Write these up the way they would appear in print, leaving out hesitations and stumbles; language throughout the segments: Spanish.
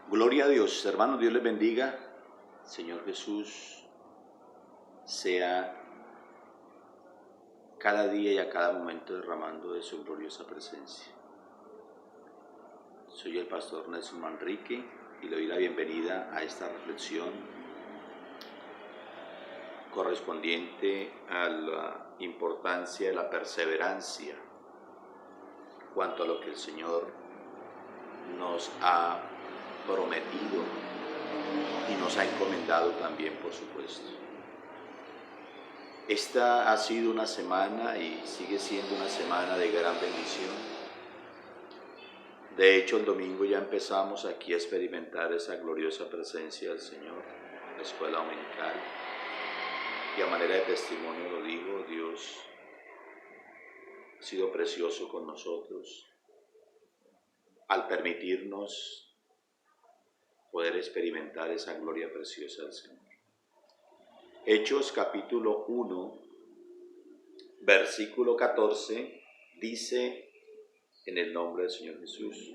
Gloria a Dios, hermanos, Dios les bendiga. Señor Jesús sea cada día y a cada momento derramando de su gloriosa presencia. Soy el pastor Nelson Manrique y le doy la bienvenida a esta reflexión correspondiente a la importancia de la perseverancia cuanto a lo que el Señor nos ha prometido y nos ha encomendado también, por supuesto. Esta ha sido una semana y sigue siendo una semana de gran bendición. De hecho, el domingo ya empezamos aquí a experimentar esa gloriosa presencia del Señor, la escuela dominical. Y a manera de testimonio lo digo, Dios ha sido precioso con nosotros al permitirnos poder experimentar esa gloria preciosa del Señor. Hechos capítulo 1, versículo 14, dice en el nombre del Señor Jesús: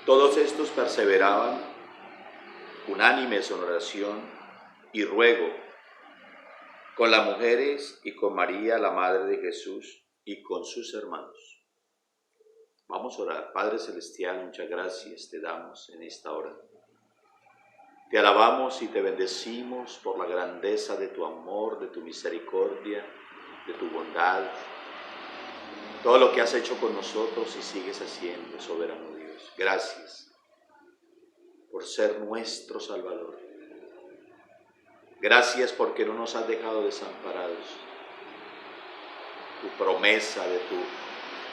todos estos perseveraban unánimes en oración y ruego con las mujeres y con María, la madre de Jesús, y con sus hermanos. Vamos a orar. Padre Celestial, muchas gracias te damos en esta hora. Te alabamos y te bendecimos por la grandeza de tu amor, de tu misericordia, de tu bondad, todo lo que has hecho con nosotros y sigues haciendo, soberano Dios. Gracias por ser nuestro Salvador. Gracias porque no nos has dejado desamparados. Tu promesa de tu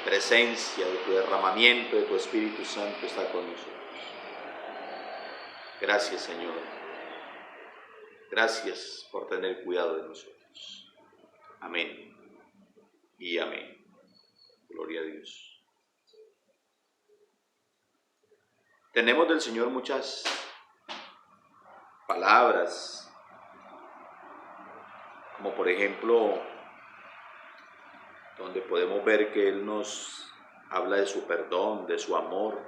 presencia, de tu derramamiento, de tu Espíritu Santo está con nosotros. Gracias, Señor. Gracias por tener cuidado de nosotros. Amén y amén. Gloria a Dios. Tenemos del Señor muchas palabras, como por ejemplo, donde podemos ver que Él nos habla de su perdón, de su amor.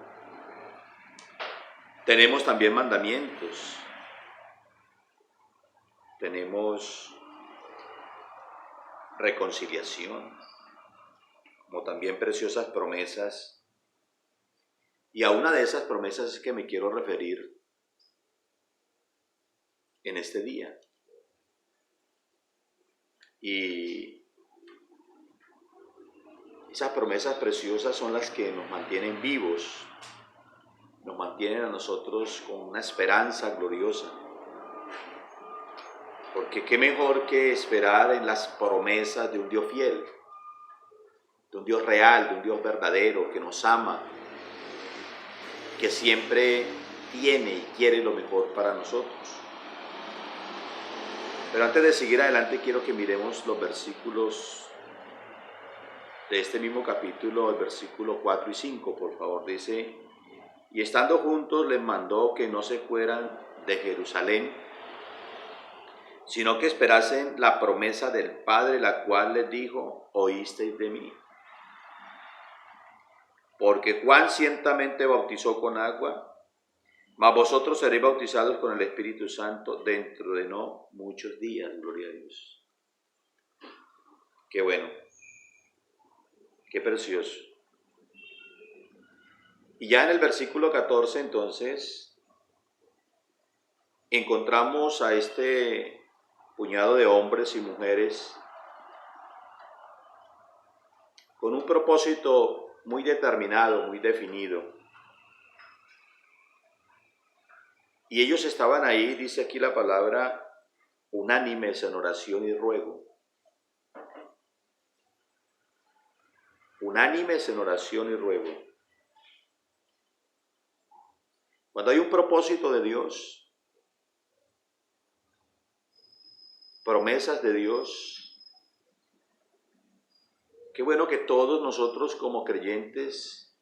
Tenemos también mandamientos. Tenemos reconciliación, como también preciosas promesas. Y a una de esas promesas es que me quiero referir en este día. Y esas promesas preciosas son las que nos mantienen vivos, nos mantienen a nosotros con una esperanza gloriosa. Porque qué mejor que esperar en las promesas de un Dios fiel, de un Dios real, de un Dios verdadero, que nos ama, que siempre tiene y quiere lo mejor para nosotros. Pero antes de seguir adelante, quiero que miremos los versículos de este mismo capítulo, el versículo 4 y 5, por favor. Dice: y estando juntos les mandó que no se fueran de Jerusalén, sino que esperasen la promesa del Padre, la cual les dijo: oísteis de mí. Porque Juan ciertamente bautizó con agua, mas vosotros seréis bautizados con el Espíritu Santo dentro de no muchos días. Gloria a Dios. Qué bueno, qué precioso. Y ya en el versículo 14 entonces encontramos a este puñado de hombres y mujeres con un propósito muy determinado, muy definido. Y ellos estaban ahí, dice aquí la palabra, unánimes en oración y ruego. Unánimes en oración y ruego. Cuando hay un propósito de Dios, promesas de Dios, qué bueno que todos nosotros como creyentes,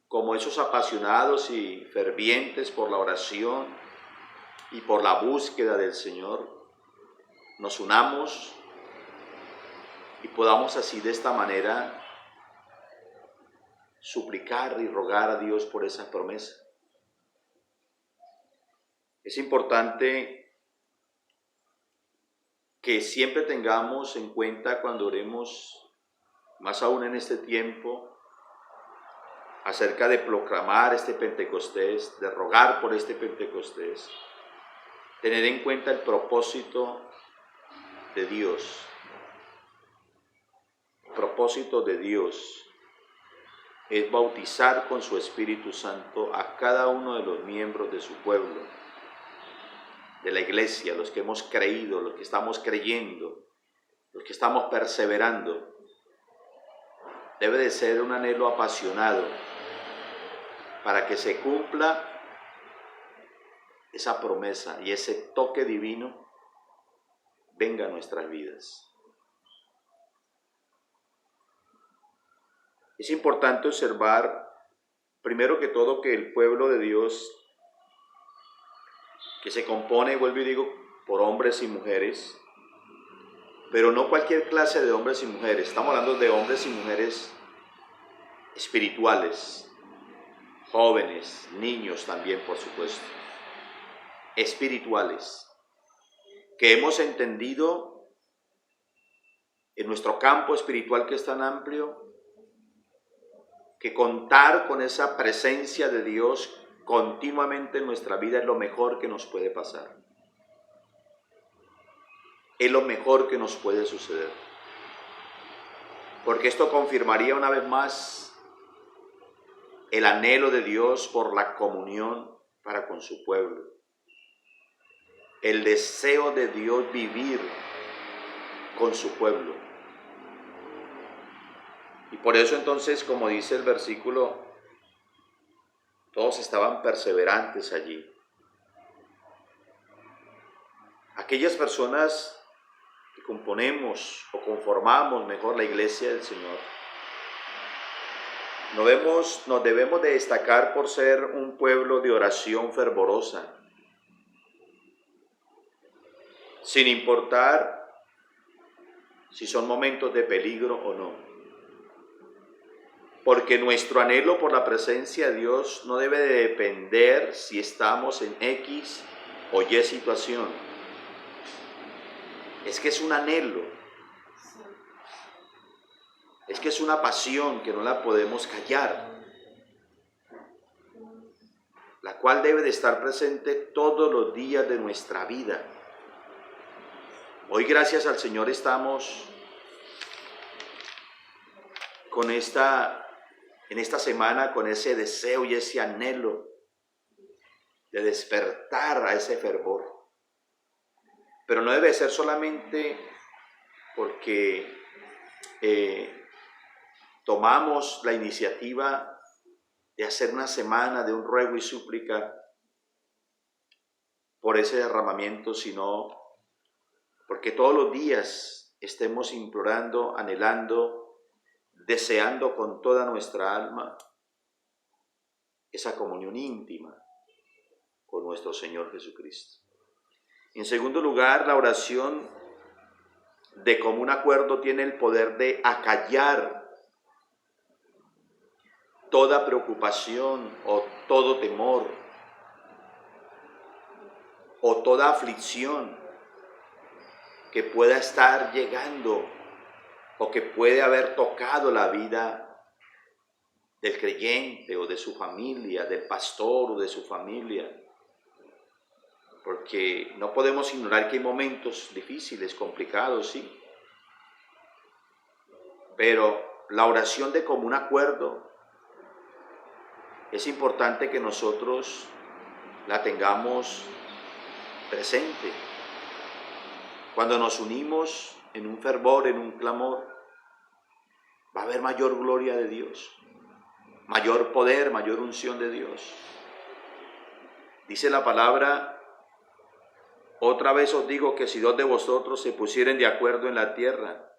como esos apasionados y fervientes por la oración y por la búsqueda del Señor, nos unamos y podamos así de esta manera suplicar y rogar a Dios por esa promesa. Es importante que siempre tengamos en cuenta cuando oremos, más aún en este tiempo, acerca de proclamar este Pentecostés, de rogar por este Pentecostés, tener en cuenta el propósito de Dios. El propósito de Dios es bautizar con su Espíritu Santo a cada uno de los miembros de su pueblo, de la iglesia, los que hemos creído, los que estamos creyendo, los que estamos perseverando. Debe de ser un anhelo apasionado para que se cumpla esa promesa y ese toque divino venga a nuestras vidas. Es importante observar, primero que todo, que el pueblo de Dios, que se compone, vuelvo y digo, por hombres y mujeres, pero no cualquier clase de hombres y mujeres. Estamos hablando de hombres y mujeres espirituales, jóvenes, niños también, por supuesto, espirituales, que hemos entendido en nuestro campo espiritual, que es tan amplio, que contar con esa presencia de Dios continuamente en nuestra vida es lo mejor que nos puede pasar. Es lo mejor que nos puede suceder. Porque esto confirmaría una vez más el anhelo de Dios por la comunión para con su pueblo. El deseo de Dios vivir con su pueblo. Y por eso entonces, como dice el versículo, todos estaban perseverantes allí. Aquellas personas que componemos o conformamos mejor la iglesia del Señor, nos debemos de destacar por ser un pueblo de oración fervorosa, sin importar si son momentos de peligro o no. Porque nuestro anhelo por la presencia de Dios no debe de depender si estamos en X o Y situación. Es que es un anhelo. Es que es una pasión que no la podemos callar. La cual debe de estar presente todos los días de nuestra vida. Hoy, gracias al Señor, estamos en esta semana con ese deseo y ese anhelo de despertar a ese fervor. Pero no debe ser solamente porque tomamos la iniciativa de hacer una semana de un ruego y súplica por ese derramamiento, sino porque todos los días estemos implorando, anhelando, deseando con toda nuestra alma esa comunión íntima con nuestro Señor Jesucristo. En segundo lugar, la oración de común acuerdo tiene el poder de acallar toda preocupación o todo temor o toda aflicción que pueda estar llegando o que puede haber tocado la vida del creyente o de su familia, del pastor o de su familia. Porque no podemos ignorar que hay momentos difíciles, complicados, sí. Pero la oración de común acuerdo es importante que nosotros la tengamos presente. Cuando nos unimos en un fervor, en un clamor, va a haber mayor gloria de Dios, mayor poder, mayor unción de Dios. Dice la palabra: otra vez os digo que si dos de vosotros se pusieren de acuerdo en la tierra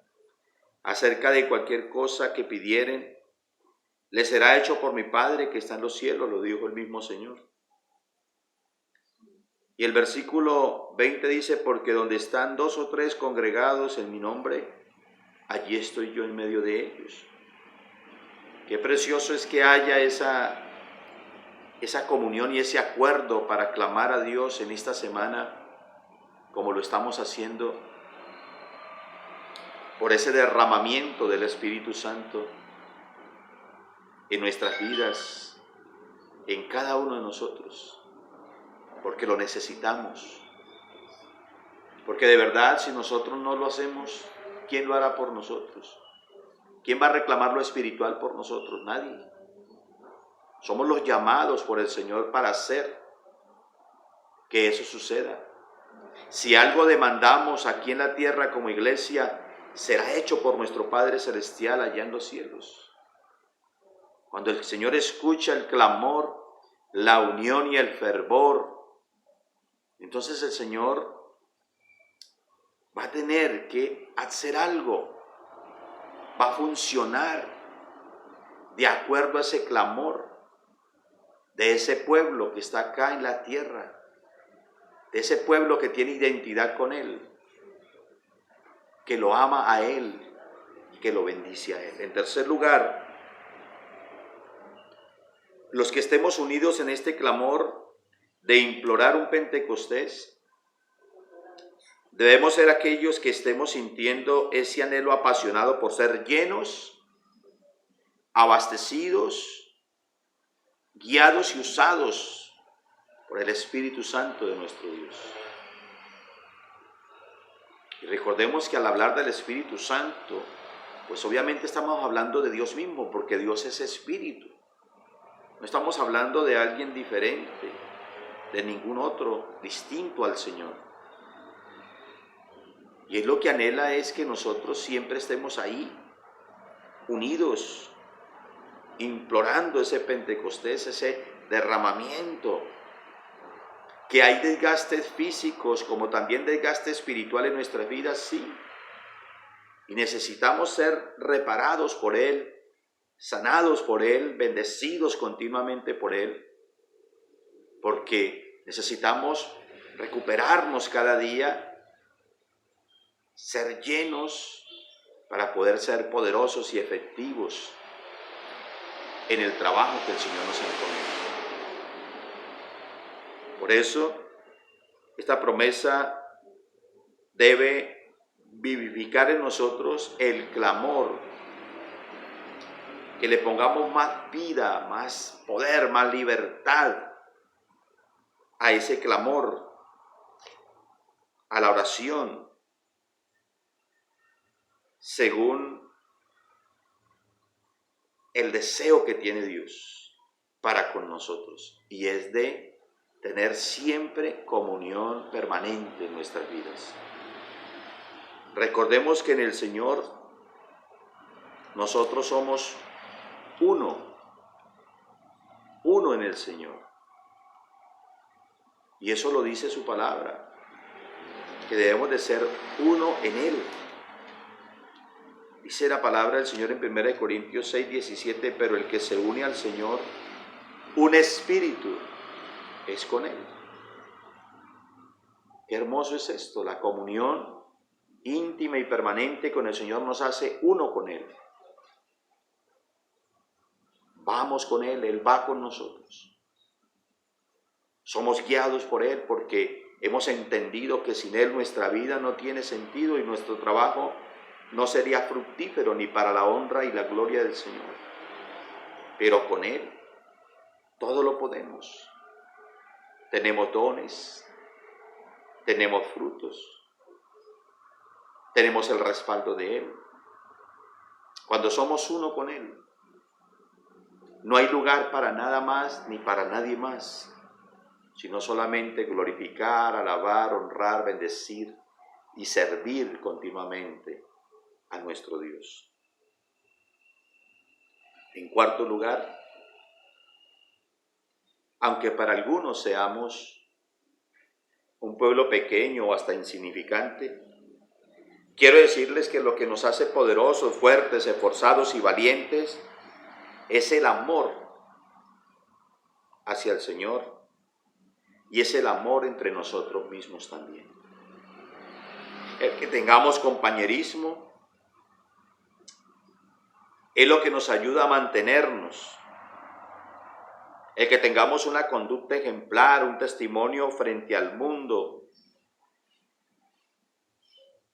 acerca de cualquier cosa que pidieren, les será hecho por mi Padre que está en los cielos, lo dijo el mismo Señor. Y el versículo 20 dice: porque donde están 2 o 3 congregados en mi nombre, allí estoy yo en medio de ellos. Qué precioso es que haya esa comunión y ese acuerdo para clamar a Dios en esta semana, como lo estamos haciendo, por ese derramamiento del Espíritu Santo en nuestras vidas, en cada uno de nosotros, porque lo necesitamos. Porque de verdad, si nosotros no lo hacemos, ¿quién lo hará por nosotros? ¿Quién va a reclamar lo espiritual por nosotros? Nadie. Somos los llamados por el Señor para hacer que eso suceda. Si algo demandamos aquí en la tierra como iglesia, será hecho por nuestro Padre Celestial allá en los cielos. Cuando el Señor escucha el clamor, la unión y el fervor, entonces el Señor va a tener que hacer algo, va a funcionar de acuerdo a ese clamor de ese pueblo que está acá en la tierra, de ese pueblo que tiene identidad con Él, que lo ama a Él y que lo bendice a Él. En tercer lugar, los que estemos unidos en este clamor de implorar un Pentecostés, debemos ser aquellos que estemos sintiendo ese anhelo apasionado por ser llenos, abastecidos, guiados y usados por el Espíritu Santo de nuestro Dios. Y recordemos que al hablar del Espíritu Santo, pues obviamente estamos hablando de Dios mismo, porque Dios es Espíritu. No estamos hablando de alguien diferente, de ningún otro distinto al Señor. Y Él lo que anhela es que nosotros siempre estemos ahí, unidos, implorando ese Pentecostés, ese derramamiento. Que hay desgastes físicos como también desgaste espiritual en nuestras vidas, sí. Y necesitamos ser reparados por Él, sanados por Él, bendecidos continuamente por Él, porque necesitamos recuperarnos cada día, ser llenos para poder ser poderosos y efectivos en el trabajo que el Señor nos encomienda. Por eso, esta promesa debe vivificar en nosotros el clamor, que le pongamos más vida, más poder, más libertad a ese clamor, a la oración, según el deseo que tiene Dios para con nosotros, y es de tener siempre comunión permanente en nuestras vidas. Recordemos que en el Señor nosotros somos uno en el Señor. Y eso lo dice su palabra, que debemos de ser uno en Él. Dice la palabra del Señor en 1 Corintios 6:17, pero el que se une al Señor, un espíritu es con Él. Qué hermoso es esto, la comunión íntima y permanente con el Señor nos hace uno con Él. Vamos con Él, Él va con nosotros. Somos guiados por Él porque hemos entendido que sin Él nuestra vida no tiene sentido y nuestro trabajo no sería fructífero ni para la honra y la gloria del Señor. Pero con Él todo lo podemos. Tenemos dones, tenemos frutos, tenemos el respaldo de Él. Cuando somos uno con Él, no hay lugar para nada más ni para nadie más, sino solamente glorificar, alabar, honrar, bendecir y servir continuamente a nuestro Dios. En cuarto lugar, aunque para algunos seamos un pueblo pequeño o hasta insignificante, quiero decirles que lo que nos hace poderosos, fuertes, esforzados y valientes es el amor hacia el Señor y es el amor entre nosotros mismos también. El que tengamos compañerismo, es lo que nos ayuda a mantenernos, el que tengamos una conducta ejemplar, un testimonio frente al mundo,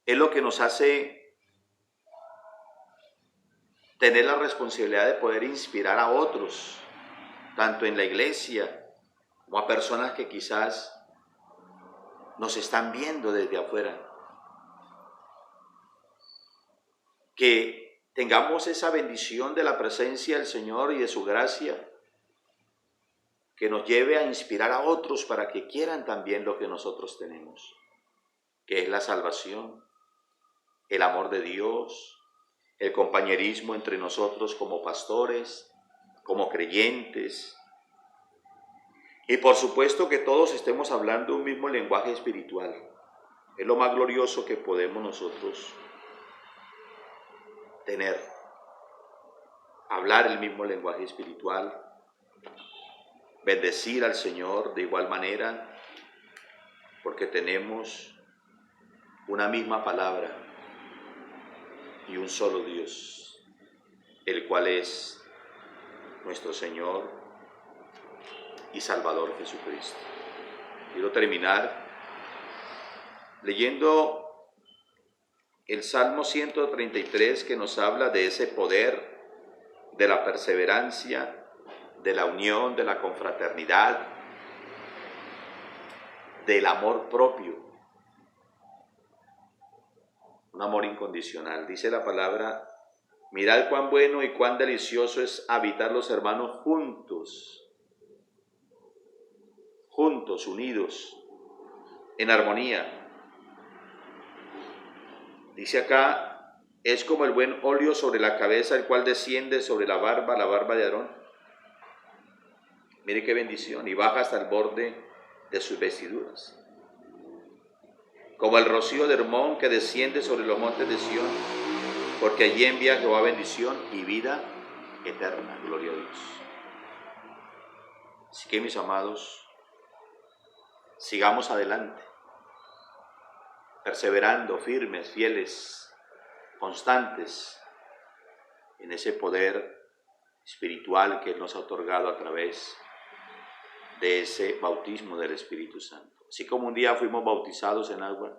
es lo que nos hace tener la responsabilidad de poder inspirar a otros, tanto en la iglesia como a personas que quizás nos están viendo desde afuera. Que tengamos esa bendición de la presencia del Señor y de su gracia, que nos lleve a inspirar a otros para que quieran también lo que nosotros tenemos, que es la salvación, el amor de Dios, el compañerismo entre nosotros como pastores, como creyentes, y por supuesto que todos estemos hablando un mismo lenguaje espiritual. Es lo más glorioso que podemos nosotros tener, hablar el mismo lenguaje espiritual, bendecir al Señor de igual manera, porque tenemos una misma palabra y un solo Dios, el cual es nuestro Señor y Salvador Jesucristo. Quiero terminar leyendo el Salmo 133, que nos habla de ese poder, de la perseverancia, de la unión, de la confraternidad, del amor propio, un amor incondicional. Dice la palabra: mirad cuán bueno y cuán delicioso es habitar los hermanos juntos, unidos, en armonía. Dice acá: es como el buen óleo sobre la cabeza, el cual desciende sobre la barba de Aarón. Mire qué bendición, y baja hasta el borde de sus vestiduras. Como el rocío de Hermón que desciende sobre los montes de Sión, porque allí envía Jehová bendición y vida eterna. Gloria a Dios. Así que, mis amados, sigamos adelante, perseverando, firmes, fieles, constantes en ese poder espiritual que Él nos ha otorgado a través de ese bautismo del Espíritu Santo. Así como un día fuimos bautizados en agua,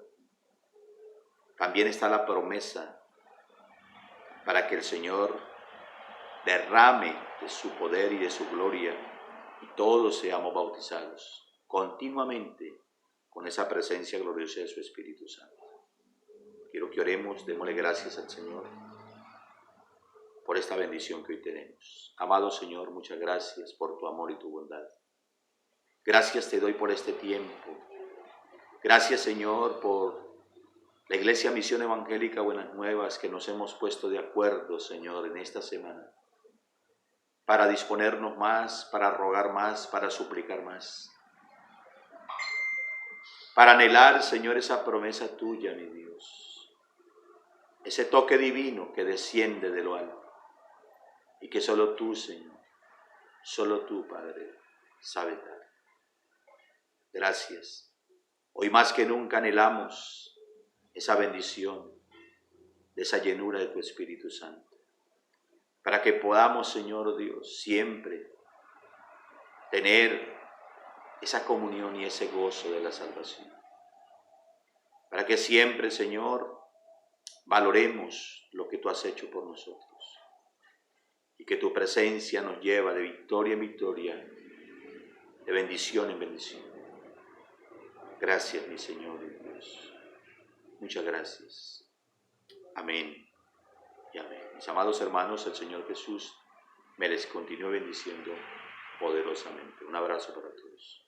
también está la promesa para que el Señor derrame de su poder y de su gloria y todos seamos bautizados continuamente con esa presencia gloriosa de su Espíritu Santo. Quiero que oremos, démosle gracias al Señor por esta bendición que hoy tenemos. Amado Señor, muchas gracias por tu amor y tu bondad. Gracias te doy por este tiempo. Gracias, Señor, por la Iglesia Misión Evangélica Buenas Nuevas, que nos hemos puesto de acuerdo, Señor, en esta semana, para disponernos más, para rogar más, para suplicar más, para anhelar, Señor, esa promesa tuya, mi Dios, ese toque divino que desciende de lo alto y que solo tú, Señor, solo tú, Padre, sabes dar. Gracias. Hoy más que nunca anhelamos esa bendición de esa llenura de tu Espíritu Santo, para que podamos, Señor Dios, siempre tener esa comunión y ese gozo de la salvación, para que siempre, Señor, valoremos lo que tú has hecho por nosotros y que tu presencia nos lleva de victoria en victoria, de bendición en bendición. Gracias, mi Señor y Dios. Muchas gracias. Amén y amén. Mis amados hermanos, el Señor Jesús me les continúe bendiciendo poderosamente. Un abrazo para todos.